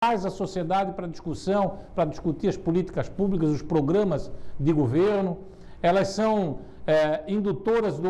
traz a sociedade para discussão, para discutir as políticas públicas, os programas de governo. Elas são indutoras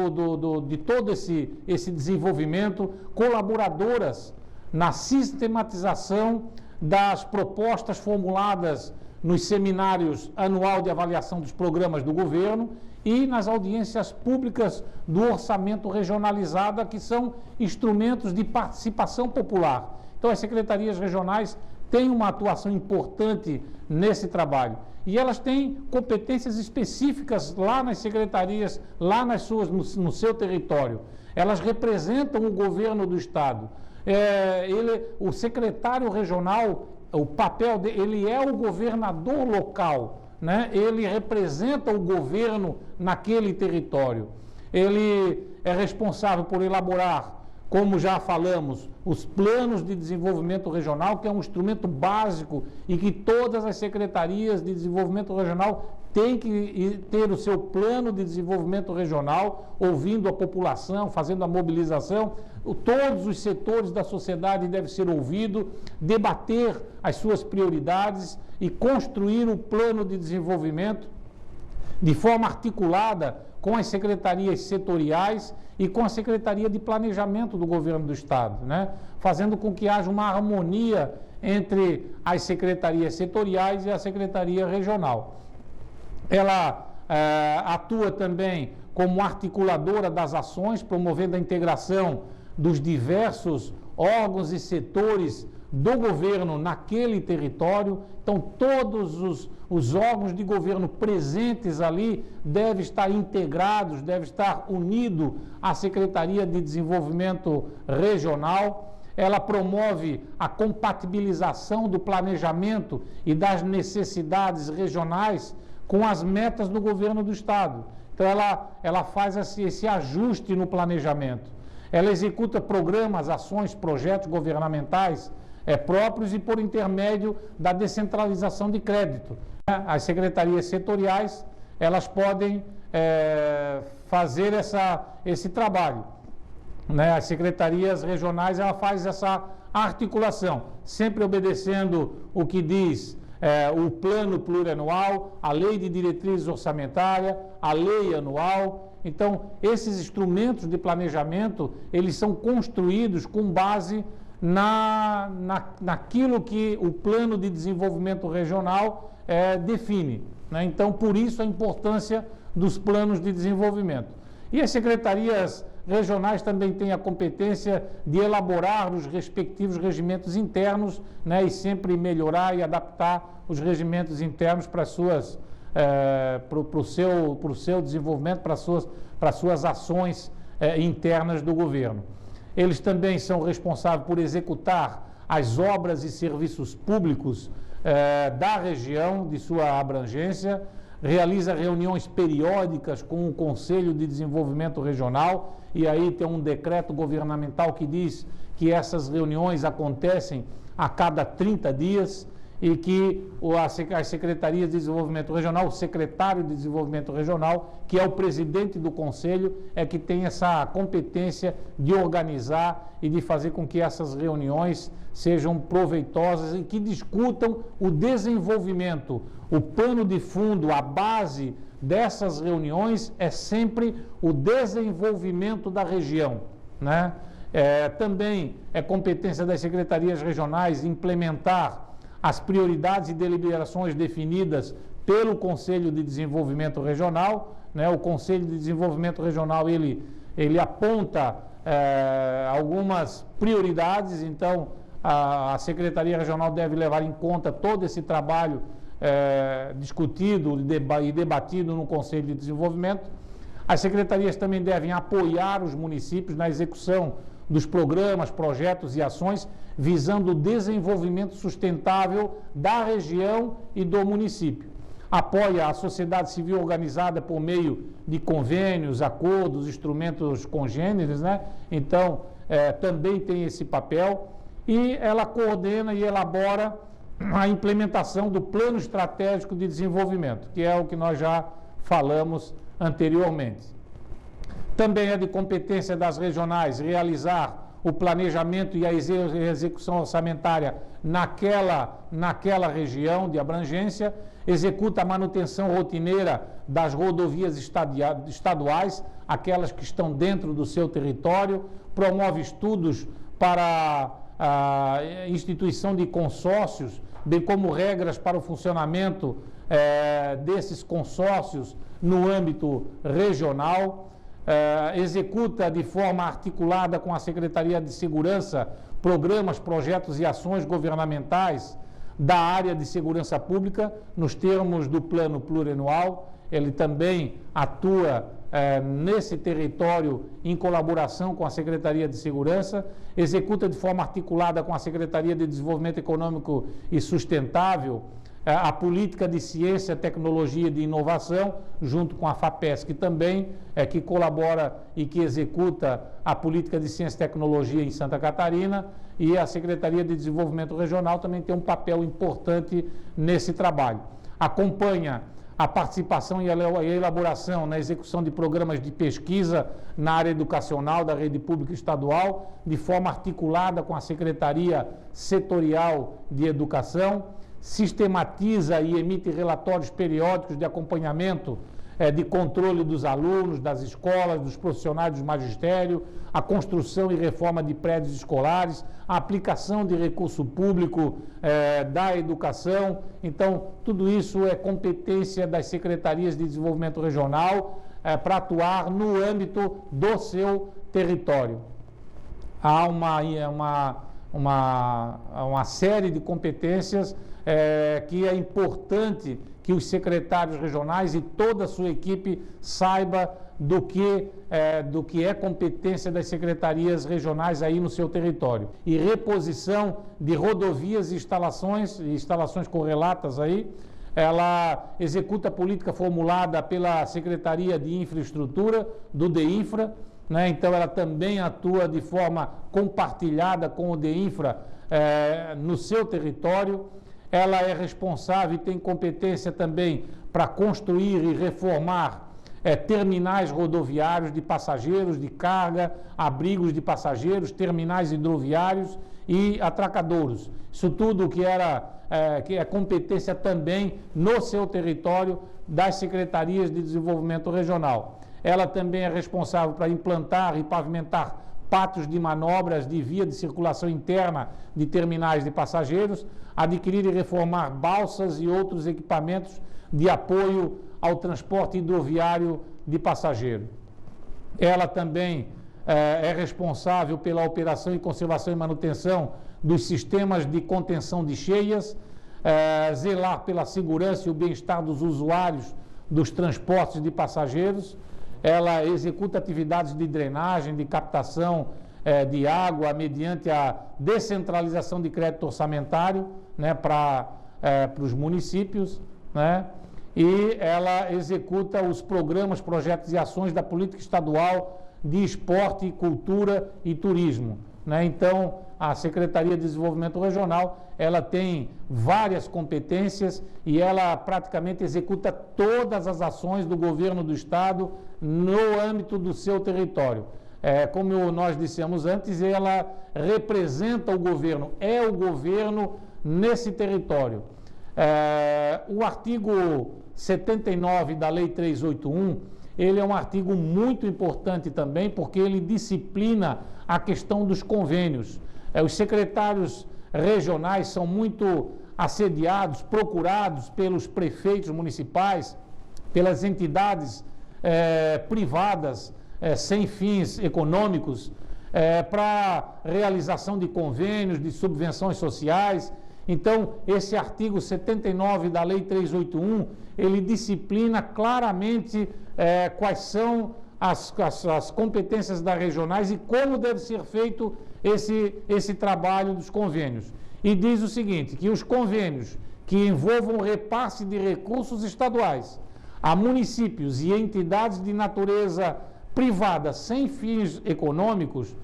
de todo esse desenvolvimento, colaboradoras na sistematização das propostas formuladas nos seminários anual de avaliação dos programas do governo e nas audiências públicas do orçamento regionalizado, que são instrumentos de participação popular. Então, as secretarias regionais têm uma atuação importante nesse trabalho. E elas têm competências específicas lá nas secretarias, lá no seu território. Elas representam o governo do Estado. O secretário regional, o papel dele, ele é o governador local, né? Ele representa o governo naquele território. Ele é responsável por elaborar, como já falamos, os planos de desenvolvimento regional, que é um instrumento básico e que todas as secretarias de desenvolvimento regional têm que ter o seu plano de desenvolvimento regional, ouvindo a população, fazendo a mobilização. Todos os setores da sociedade devem ser ouvidos, debater as suas prioridades e construir um plano de desenvolvimento de forma articulada com as secretarias setoriais e com a Secretaria de Planejamento do Governo do Estado, né? Fazendo com que haja uma harmonia entre as secretarias setoriais e a Secretaria Regional. Ela atua também como articuladora das ações, promovendo a integração dos diversos órgãos e setores do governo naquele território. Então, todos os órgãos de governo presentes ali devem estar integrados, devem estar unidos à Secretaria de Desenvolvimento Regional. Ela promove a compatibilização do planejamento e das necessidades regionais com as metas do governo do Estado. Então, ela faz esse ajuste no planejamento. Ela executa programas, ações, projetos governamentais próprios e por intermédio da descentralização de crédito. As secretarias setoriais, elas podem fazer esse trabalho, né? As secretarias regionais, ela faz essa articulação, sempre obedecendo o que diz o plano plurianual, a lei de diretrizes orçamentárias, a lei anual. Então, esses instrumentos de planejamento, eles são construídos com base naquilo que o plano de desenvolvimento regional define, né? Então, por isso a importância dos planos de desenvolvimento. E as secretarias regionais também têm a competência de elaborar os respectivos regimentos internos, né? E sempre melhorar e adaptar os regimentos internos para o seu desenvolvimento, para as suas ações internas do governo. Eles também são responsáveis por executar as obras e serviços públicos da região, de sua abrangência, realiza reuniões periódicas com o Conselho de Desenvolvimento Regional, e aí tem um decreto governamental que diz que essas reuniões acontecem a cada 30 dias e que as secretarias de desenvolvimento regional, o secretário de desenvolvimento regional, que é o presidente do conselho, é que tem essa competência de organizar e de fazer com que essas reuniões sejam proveitosas e que discutam o desenvolvimento. O pano de fundo, a base dessas reuniões é sempre o desenvolvimento da região, né? Também é competência das secretarias regionais implementar as prioridades e deliberações definidas pelo Conselho de Desenvolvimento Regional, né? O Conselho de Desenvolvimento Regional, ele aponta algumas prioridades, então a Secretaria Regional deve levar em conta todo esse trabalho discutido e debatido no Conselho de Desenvolvimento. As secretarias também devem apoiar os municípios na execução dos programas, projetos e ações visando o desenvolvimento sustentável da região e do município. Apoia a sociedade civil organizada por meio de convênios, acordos, instrumentos congêneres, né? Então, também tem esse papel, e ela coordena e elabora a implementação do Plano Estratégico de Desenvolvimento, que é o que nós já falamos anteriormente. Também é de competência das regionais realizar o planejamento e a execução orçamentária naquela região de abrangência, executa a manutenção rotineira das rodovias estaduais, aquelas que estão dentro do seu território, promove estudos para a instituição de consórcios, bem como regras para o funcionamento desses consórcios no âmbito regional, executa de forma articulada com a Secretaria de Segurança programas, projetos e ações governamentais da área de segurança pública nos termos do plano plurianual. Ele também atua nesse território em colaboração com a Secretaria de Segurança, executa de forma articulada com a Secretaria de Desenvolvimento Econômico e Sustentável a política de ciência, tecnologia e de inovação, junto com a FAPESC também, que colabora e que executa a política de ciência e tecnologia em Santa Catarina, e a Secretaria de Desenvolvimento Regional também tem um papel importante nesse trabalho. Acompanha a participação e a elaboração na execução de programas de pesquisa na área educacional da rede pública estadual, de forma articulada com a Secretaria Setorial de Educação, sistematiza e emite relatórios periódicos de acompanhamento de controle dos alunos, das escolas, dos profissionais do magistério, a construção e reforma de prédios escolares, a aplicação de recurso público da educação. Então, tudo isso é competência das secretarias de desenvolvimento regional para atuar no âmbito do seu território. Há uma série de competências que é importante que os secretários regionais e toda a sua equipe saiba do que é competência das secretarias regionais aí no seu território. E reposição de rodovias e instalações correlatas aí, ela executa a política formulada pela Secretaria de Infraestrutura, do DEINFRA, né? Então ela também atua de forma compartilhada com o DEINFRA no seu território. Ela é responsável e tem competência também para construir e reformar terminais rodoviários de passageiros, de carga, abrigos de passageiros, terminais hidroviários e atracadouros. Isso tudo que é competência também no seu território das secretarias de desenvolvimento regional. Ela também é responsável para implantar e pavimentar pátios de manobras de via de circulação interna de terminais de passageiros, adquirir e reformar balsas e outros equipamentos de apoio ao transporte hidroviário de passageiro. Ela também é responsável pela operação e conservação e manutenção dos sistemas de contenção de cheias, zelar pela segurança e o bem-estar dos usuários dos transportes de passageiros. Ela executa atividades de drenagem, de captação de água, mediante a descentralização de crédito orçamentário, né, para os municípios, né, e ela executa os programas, projetos e ações da política estadual de esporte, cultura e turismo, né. Então, a Secretaria de Desenvolvimento Regional, ela tem várias competências e ela praticamente executa todas as ações do governo do Estado no âmbito do seu território. Como nós dissemos antes, ela representa o governo, é o governo nesse território. O artigo 79 da Lei 381, ele é um artigo muito importante também, porque ele disciplina a questão dos convênios. Os secretários regionais são muito assediados, procurados pelos prefeitos municipais, pelas entidades privadas sem fins econômicos, para realização de convênios, de subvenções sociais. Então, esse artigo 79 da Lei 381, ele disciplina claramente quais são as competências das regionais e como deve ser feito esse trabalho dos convênios. E diz o seguinte, que os convênios que envolvam repasse de recursos estaduais a municípios e entidades de natureza privada sem fins econômicos,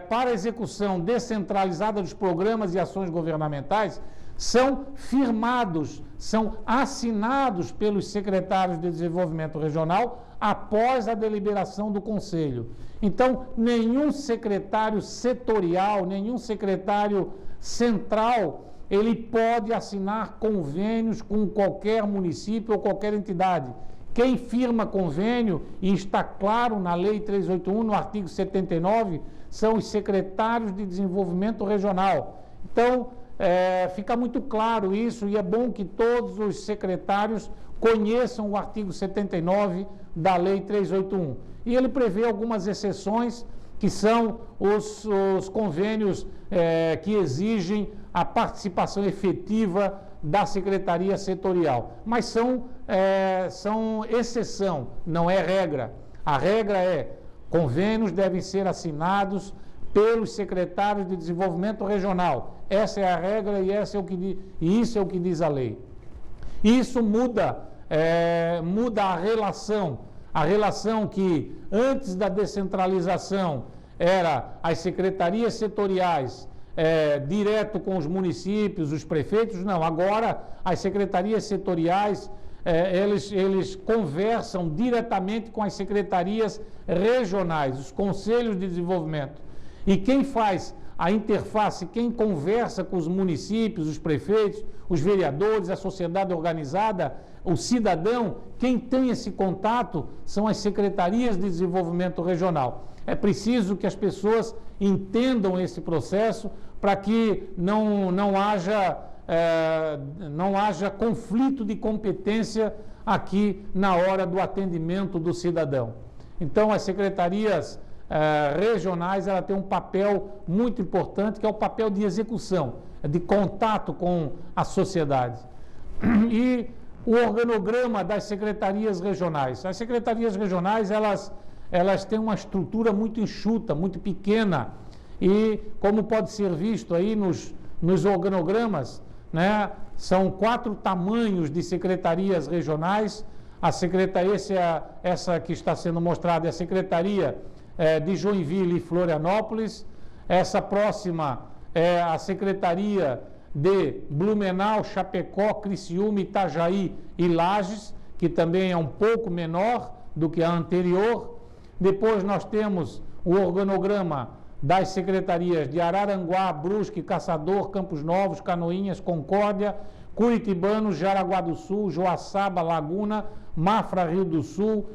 para execução descentralizada dos programas e ações governamentais, são firmados, são assinados pelos secretários de desenvolvimento regional após a deliberação do Conselho. Então, nenhum secretário setorial, nenhum secretário central, ele pode assinar convênios com qualquer município ou qualquer entidade. Quem firma convênio, e está claro na Lei 381, no artigo 79, são os secretários de desenvolvimento regional. Então, fica muito claro isso, e é bom que todos os secretários conheçam o artigo 79 da Lei 381. E ele prevê algumas exceções, que são os convênios que exigem a participação efetiva da secretaria setorial. Mas são exceção, não é regra. A regra é: convênios devem ser assinados pelos secretários de desenvolvimento regional. Essa é a regra e isso é o que diz a lei. Isso muda a relação que antes da descentralização era as secretarias setoriais direto com os municípios, os prefeitos. Não, agora as secretarias setoriais eles conversam diretamente com as secretarias regionais, os conselhos de desenvolvimento. E quem faz a interface, quem conversa com os municípios, os prefeitos, os vereadores, a sociedade organizada, o cidadão, quem tem esse contato são as secretarias de desenvolvimento regional. É preciso que as pessoas entendam esse processo para que não haja conflito de competência aqui na hora do atendimento do cidadão. Então, as secretarias regionais, ela tem um papel muito importante, que é o papel de execução, de contato com a sociedade. E o organograma das secretarias regionais. As secretarias regionais, elas têm uma estrutura muito enxuta, muito pequena, e como pode ser visto aí nos organogramas, né, são 4 tamanhos de secretarias regionais. Essa que está sendo mostrada é a secretaria de Joinville e Florianópolis. Essa próxima é a secretaria de Blumenau, Chapecó, Criciúma, Itajaí e Lages, que também é um pouco menor do que a anterior. Depois nós temos o organograma das secretarias de Araranguá, Brusque, Caçador, Campos Novos, Canoinhas, Concórdia, Curitibano, Jaraguá do Sul, Joaçaba, Laguna, Mafra, Rio do Sul,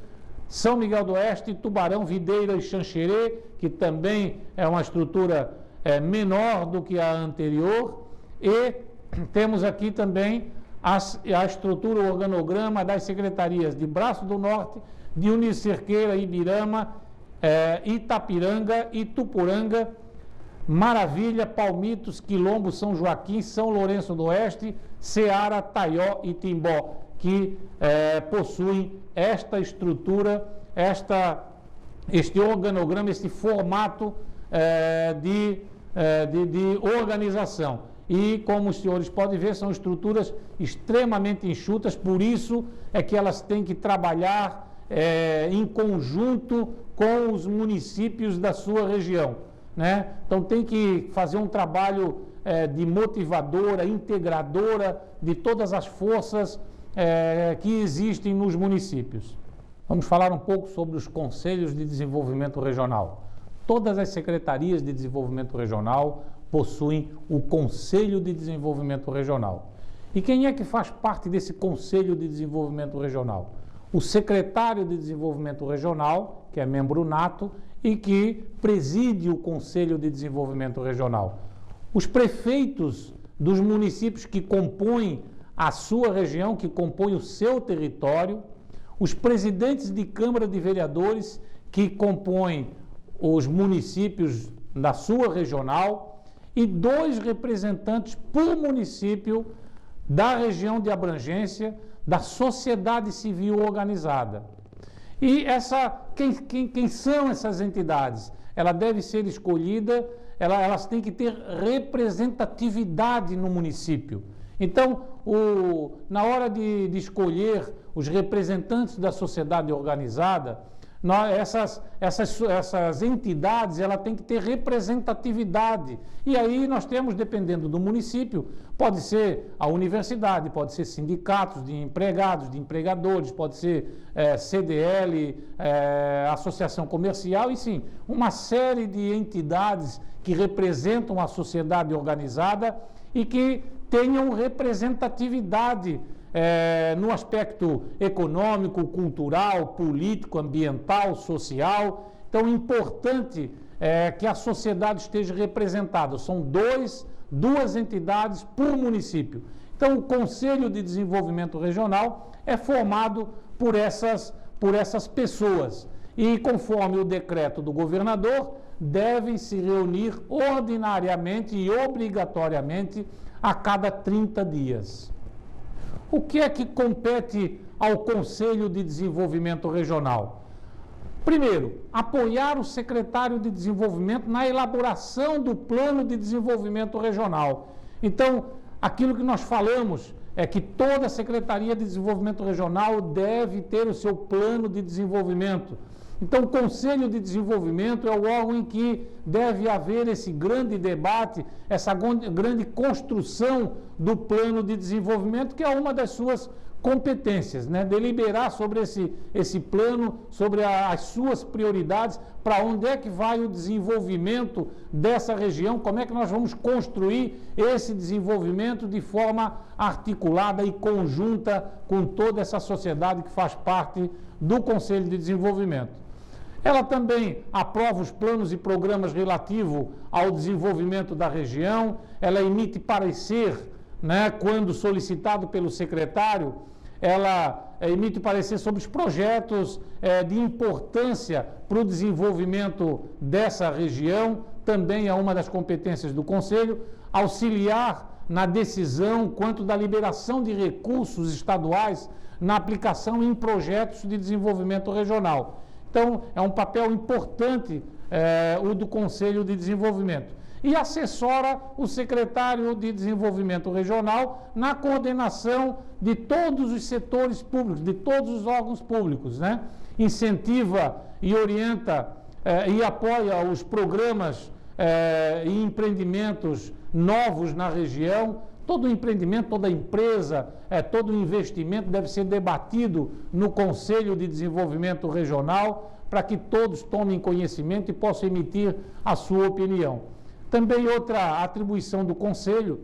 São Miguel do Oeste, Tubarão, Videira e Xanxerê, que também é uma estrutura menor do que a anterior. E temos aqui também a estrutura, o organograma das secretarias de Braço do Norte, de Unicerqueira, Ibirama, Itapiranga, Itupuranga, Maravilha, Palmitos, Quilombo, São Joaquim, São Lourenço do Oeste, Ceará, Taió e Timbó, que possuem esta estrutura, este organograma, este formato de organização. E, como os senhores podem ver, são estruturas extremamente enxutas, por isso é que elas têm que trabalhar em conjunto com os municípios da sua região, né? Então tem que fazer um trabalho de motivadora, integradora de todas as forças que existem nos municípios. Vamos falar um pouco sobre os conselhos de desenvolvimento regional. Todas as secretarias de desenvolvimento regional possuem o Conselho de Desenvolvimento Regional. E quem é que faz parte desse Conselho de Desenvolvimento Regional? O secretário de Desenvolvimento Regional, que é membro nato e que preside o Conselho de Desenvolvimento Regional. Os prefeitos dos municípios que compõem a sua região, que compõem o seu território, os presidentes de Câmara de Vereadores que compõem os municípios da sua regional e 2 representantes por município da região de abrangência da sociedade civil organizada. E quem são essas entidades? Ela deve ser escolhida, elas têm que ter representatividade no município. Então, na hora de escolher os representantes da sociedade organizada, Essas entidades ela tem que ter representatividade. E aí nós temos, dependendo do município, pode ser a universidade, pode ser sindicatos de empregados, de empregadores, pode ser CDL, associação comercial, e sim, uma série de entidades que representam a sociedade organizada e que tenham representatividade no aspecto econômico, cultural, político, ambiental, social. Então, importante que a sociedade esteja representada. São duas entidades por município. Então, o Conselho de Desenvolvimento Regional é formado por essas pessoas. E, conforme o decreto do governador, devem se reunir ordinariamente e obrigatoriamente a cada 30 dias. O que é que compete ao Conselho de Desenvolvimento Regional? Primeiro, apoiar o secretário de Desenvolvimento na elaboração do Plano de Desenvolvimento Regional. Então, aquilo que nós falamos é que toda Secretaria de Desenvolvimento Regional deve ter o seu plano de desenvolvimento. Então, o Conselho de Desenvolvimento é o órgão em que deve haver esse grande debate, essa grande construção do plano de desenvolvimento, que é uma das suas competências, né? Deliberar sobre esse plano, sobre as suas prioridades, para onde é que vai o desenvolvimento dessa região, como é que nós vamos construir esse desenvolvimento de forma articulada e conjunta com toda essa sociedade que faz parte do Conselho de Desenvolvimento. Ela também aprova os planos e programas relativos ao desenvolvimento da região, ela emite parecer, né, quando solicitado pelo secretário, ela emite parecer sobre os projetos de importância para o desenvolvimento dessa região, também é uma das competências do Conselho, auxiliar na decisão quanto da liberação de recursos estaduais na aplicação em projetos de desenvolvimento regional. Então, é um papel importante o do Conselho de Desenvolvimento. E assessora o secretário de Desenvolvimento Regional na coordenação de todos os setores públicos, de todos os órgãos públicos, né? Incentiva e orienta e apoia os programas e empreendimentos novos na região. Todo empreendimento, toda empresa, todo investimento deve ser debatido no Conselho de Desenvolvimento Regional para que todos tomem conhecimento e possam emitir a sua opinião. Também outra atribuição do Conselho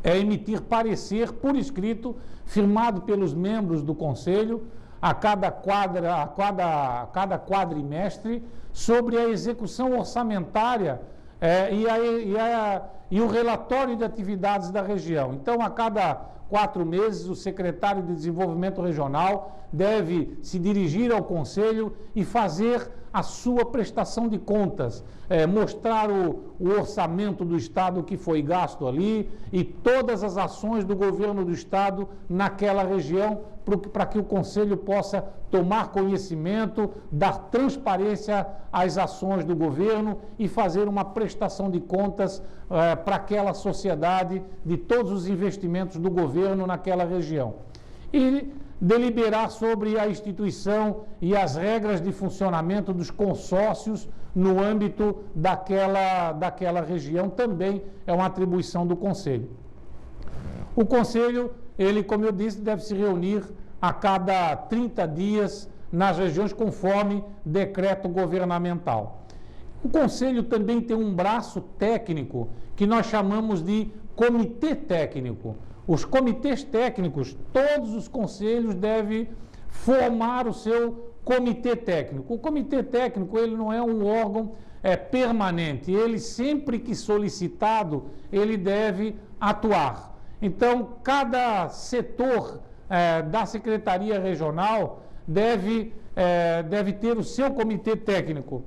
é emitir parecer por escrito, firmado pelos membros do Conselho, a cada quadrimestre, sobre a execução orçamentária e o relatório de atividades da região. Então, a cada 4 meses, o secretário de Desenvolvimento Regional deve se dirigir ao Conselho e fazer a sua prestação de contas, mostrar o orçamento do Estado que foi gasto ali e todas as ações do governo do Estado naquela região, para que o Conselho possa tomar conhecimento, dar transparência às ações do governo e fazer uma prestação de contas para aquela sociedade de todos os investimentos do governo naquela região. E deliberar sobre a instituição e as regras de funcionamento dos consórcios no âmbito daquela região também é uma atribuição do Conselho. O Conselho, ele, como eu disse, deve se reunir a cada 30 dias nas regiões conforme decreto governamental. O Conselho também tem um braço técnico que nós chamamos de Comitê Técnico. Os comitês técnicos, todos os conselhos devem formar o seu comitê técnico. O comitê técnico, ele não é um órgão permanente, ele sempre que solicitado, ele deve atuar. Então, cada setor da Secretaria Regional deve ter o seu comitê técnico.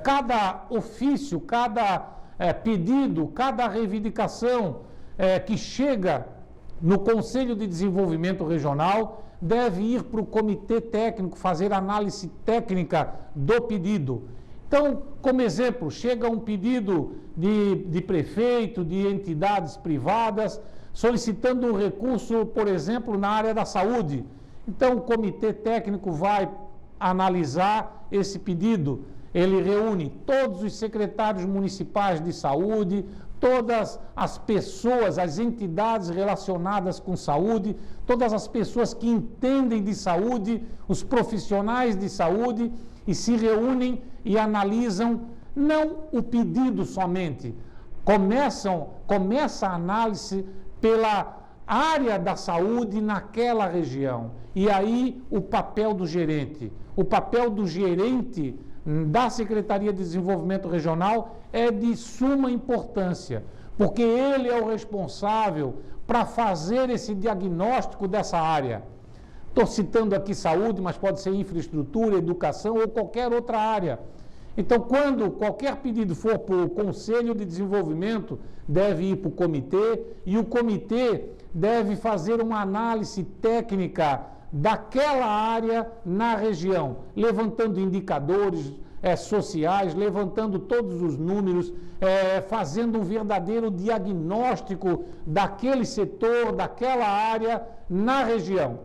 Cada ofício, cada pedido, cada reivindicação que chega no Conselho de Desenvolvimento Regional deve ir para o comitê técnico fazer análise técnica do pedido. Então, como exemplo, chega um pedido de prefeito, de entidades privadas, solicitando um recurso, por exemplo, na área da saúde. Então, o comitê técnico vai analisar esse pedido. Ele reúne todos os secretários municipais de saúde, todas as pessoas, as entidades relacionadas com saúde, todas as pessoas que entendem de saúde, os profissionais de saúde, e se reúnem e analisam não o pedido somente, começa a análise pela área da saúde naquela região. E aí o papel do gerente da Secretaria de Desenvolvimento Regional é de suma importância, porque ele é o responsável para fazer esse diagnóstico dessa área. Estou citando aqui saúde, mas pode ser infraestrutura, educação ou qualquer outra área. Então, quando qualquer pedido for para o Conselho de Desenvolvimento, deve ir para o comitê, e o comitê deve fazer uma análise técnica daquela área na região, levantando indicadores sociais, levantando todos os números, fazendo um verdadeiro diagnóstico daquele setor, daquela área na região.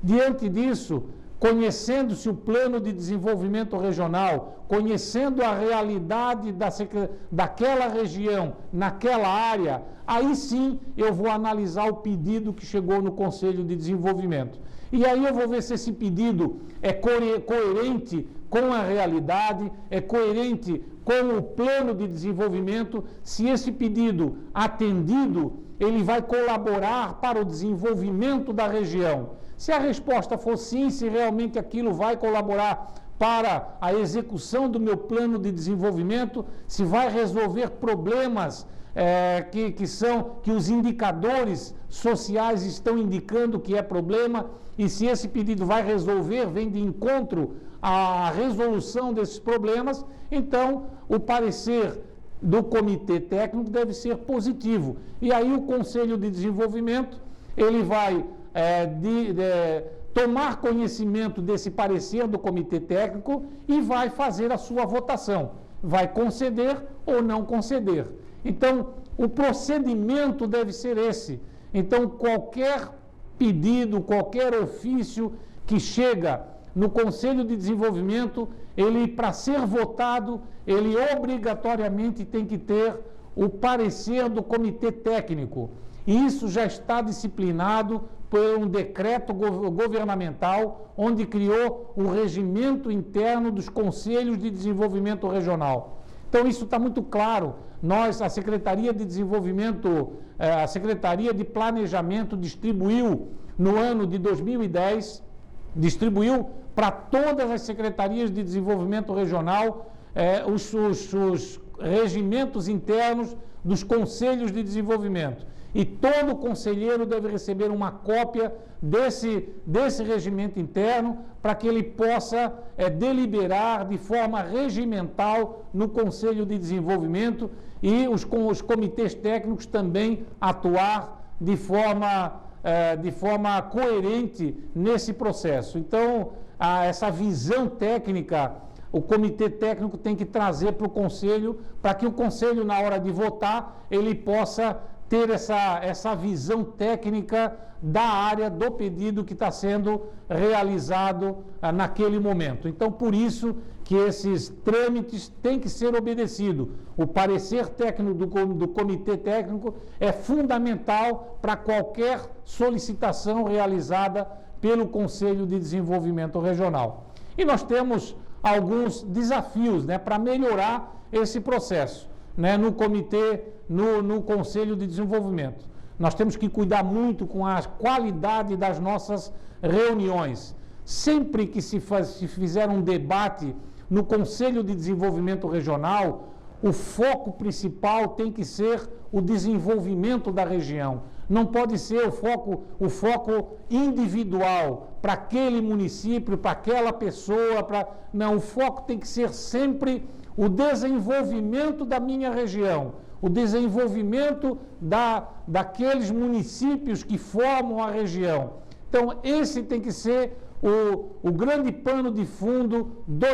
Diante disso, conhecendo-se o plano de desenvolvimento regional, conhecendo a realidade daquela região, naquela área, aí sim eu vou analisar o pedido que chegou no Conselho de Desenvolvimento. E aí eu vou ver se esse pedido é coerente com a realidade, é coerente com o plano de desenvolvimento, se esse pedido atendido, ele vai colaborar para o desenvolvimento da região. Se a resposta for sim, se realmente aquilo vai colaborar para a execução do meu plano de desenvolvimento, se vai resolver problemas que os indicadores sociais estão indicando que é problema, e se esse pedido vai resolver, vem de encontro à resolução desses problemas, então o parecer do comitê técnico deve ser positivo. E aí o Conselho de Desenvolvimento, ele vai tomar conhecimento desse parecer do comitê técnico e vai fazer a sua votação. Vai conceder ou não conceder. Então, o procedimento deve ser esse. Então, qualquer pedido, qualquer ofício que chega no Conselho de Desenvolvimento, ele, para ser votado, ele obrigatoriamente tem que ter o parecer do comitê técnico. E isso já está disciplinado por um decreto governamental, onde criou o regimento interno dos Conselhos de Desenvolvimento Regional. Então, isso está muito claro. Nós, a Secretaria de Desenvolvimento, a Secretaria de Planejamento distribuiu no ano de 2010, distribuiu para todas as secretarias de desenvolvimento regional os regimentos internos dos conselhos de desenvolvimento. E todo conselheiro deve receber uma cópia desse regimento interno para que ele possa deliberar de forma regimental no Conselho de Desenvolvimento e os comitês técnicos também atuar de forma coerente nesse processo. Então, essa visão técnica, o comitê técnico tem que trazer para o Conselho, para que o Conselho, na hora de votar, ele possa ter essa visão técnica da área do pedido que está sendo realizado naquele momento. Então, por isso que esses trâmites têm que ser obedecidos. O parecer técnico do comitê técnico é fundamental para qualquer solicitação realizada pelo Conselho de Desenvolvimento Regional. E nós temos alguns desafios, para melhorar esse processo, no comitê, no Conselho de Desenvolvimento. Nós temos que cuidar muito com a qualidade das nossas reuniões. Sempre que se fizer um debate no Conselho de Desenvolvimento Regional, o foco principal tem que ser o desenvolvimento da região. Não pode ser o foco individual para aquele município, para aquela pessoa. Não, o foco tem que ser sempre o desenvolvimento da minha região, o desenvolvimento daqueles municípios que formam a região. Então, esse tem que ser o grande pano de fundo do